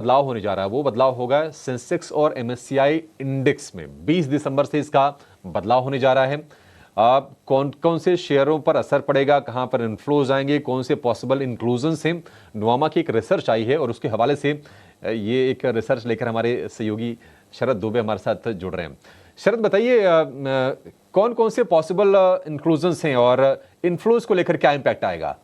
बदलाव होने जा रहा है वो बदलाव होगा सेंसेक्स और एमएससीआई इंडेक्स में। 20 दिसंबर से इसका बदलाव होने जा रहा है। कौन कौन से शेयरों पर असर पड़ेगा, कहां पर इन्फ्लोज आएंगे, कौन से पॉसिबल इंक्लूजन हैं, नुआमा की एक रिसर्च आई है और उसके हवाले से ये एक रिसर्च लेकर हमारे सहयोगी शरद दुबे हमारे साथ जुड़ रहे हैं। शरद बताइए, कौन कौन से पॉसिबल इंक्लूजन हैं और इन्फ्लोज को लेकर क्या इम्पैक्ट आएगा?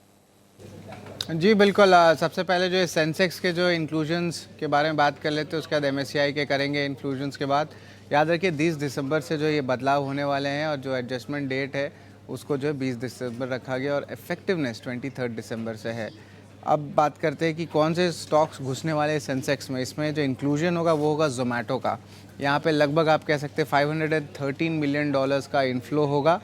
जी बिल्कुल। सबसे पहले जो सेंसेक्स के जो इंक्लूजन्स के बारे में बात कर लेते हैं, उसके बाद एमएससीआई के करेंगे इंक्लूजन्स के बाद। याद रखिए 30 दिसंबर से जो ये बदलाव होने वाले हैं और जो एडजस्टमेंट डेट है उसको जो है 20 दिसंबर रखा गया और इफेक्टिवनेस 23 दिसंबर से है। अब बात करते हैं कि कौन से स्टॉक्स घुसने वाले हैं सेंसेक्स में। इसमें जो इंक्लूजन होगा वो होगा जोमेटो का। यहाँ पे लगभग आप कह सकते हैं $513 मिलियन का इन्फ्लो होगा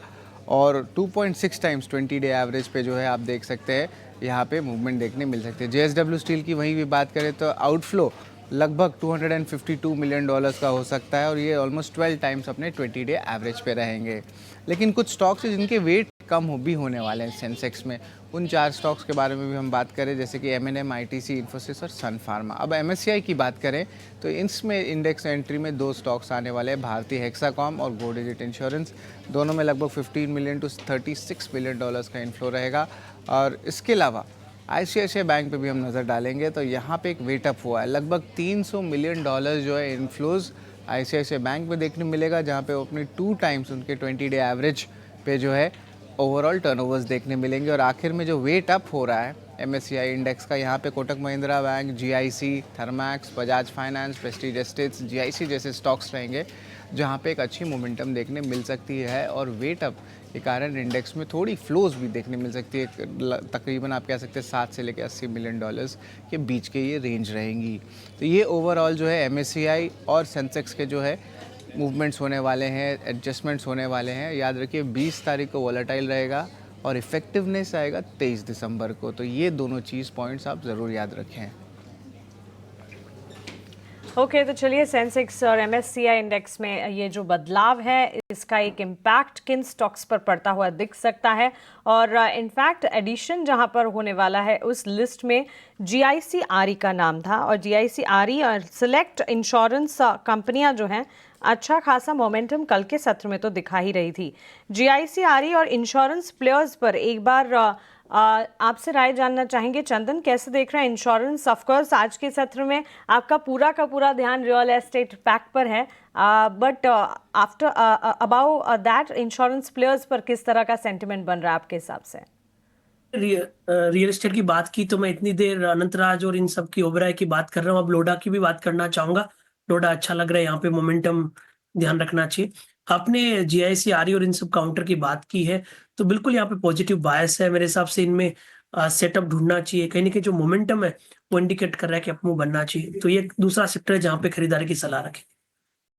और 2.6 टाइम्स 20 डे एवरेज पे जो है आप देख सकते हैं यहाँ पे मूवमेंट देखने मिल सकती है। जेएसडब्ल्यू स्टील की वहीं भी बात करें तो आउटफ्लो लगभग $252 मिलियन का हो सकता है और ये ऑलमोस्ट 12 टाइम्स अपने 20 डे एवरेज पे रहेंगे। लेकिन कुछ स्टॉक्स हैं जिनके वेट कम भी होने वाले हैं सेंसेक्स में। उन 4 स्टॉक्स के बारे में भी हम बात करें, जैसे कि एमएनएम, आईटीसी, इन्फोसिस और सन फार्मा। अब एमएससीआई की बात करें तो इसमें इंडेक्स एंट्री में 2 स्टॉक्स आने वाले हैं, भारतीय हेक्साकॉम और गो डिजिट इंश्योरेंस। दोनों में लगभग 15 मिलियन टू 36 मिलियन डॉलर्स का इन्फ्लो रहेगा। और इसके अलावा आईसीआईसीआई बैंक पे भी हम नज़र डालेंगे तो यहाँ पे एक वेट अप हुआ है, लगभग $300 मिलियन जो है इन्फ्लोज आईसीआईसीआई बैंक में देखने मिलेगा, जहाँ पे वो अपने 2 टाइम्स उनके 20 डे एवरेज पे जो है ओवरऑल टर्नओवर्स देखने मिलेंगे। और आखिर में जो वेट अप हो रहा है एमएससीआई इंडेक्स का, यहाँ पे Kotak Mahindra bank, GIC, Thermax, Bajaj finance, Prestige estates, GIC जैसे स्टॉक्स रहेंगे, जहाँ पे एक अच्छी मोमेंटम देखने मिल सकती है। और वेट अप के कारण इंडेक्स में थोड़ी फ्लोज भी देखने मिल सकती है। तकरीबन आप कह सकते हैं 7 से लेकर $80 मिलियन के बीच के ये रेंज रहेंगी। तो ये ओवरऑल जो है एमएससीआई और सेंसेक्स के जो है मूवमेंट्स होने वाले हैं, एडजस्टमेंट्स होने वाले हैं। याद रखिए 20 तारीख को वॉलेटाइल रहेगा और इफेक्टिवनेस आएगा 23 दिसंबर को। तो ये दोनों चीज़ पॉइंट्स आप ज़रूर याद रखें। ओके, तो चलिए सेंसेक्स और एमएससीआई इंडेक्स में ये जो बदलाव है इसका एक इम्पैक्ट किन स्टॉक्स पर पड़ता हुआ दिख सकता है। और इनफैक्ट एडिशन जहां पर होने वाला है उस लिस्ट में जीआईसी का नाम था और जीआईसी और सिलेक्ट इंश्योरेंस कंपनियां जो हैं अच्छा खासा मोमेंटम कल के सत्र में तो दिखा ही रही थी। जीआईसी और इंश्योरेंस प्लेयर्स पर एक बार आपसे राय जानना चाहेंगे। चंदन, कैसे देख रहे हैं इंश्योरेंस? ऑफकोर्स आज के सत्र में आपका पूरा का पूरा ध्यान रियल एस्टेट पैक पर है, but after about that insurance players पर किस तरह का सेंटिमेंट बन रहा है आपके हिसाब से? रियल एस्टेट की बात की तो मैं इतनी देर अनंतराज और इन सब की ओबराय की बात कर रहा हूँ, अब लोडा की भी बात करना चाहूंगा। लोडा अच्छा लग रहा है, यहाँ पे मोमेंटम ध्यान रखना चाहिए। आपने जीआईसी और इन सब काउंटर की बात की है तो बिल्कुल यहाँ पे पॉजिटिव बायस है मेरे हिसाब से। इनमें सेटअप ढूंढना चाहिए, कहीं ना कहीं जो मोमेंटम है वो इंडिकेट कर रहा है कि अपमूव बनना चाहिए। तो ये दूसरा सेक्टर है जहाँ पे खरीदारी की सलाह रखें।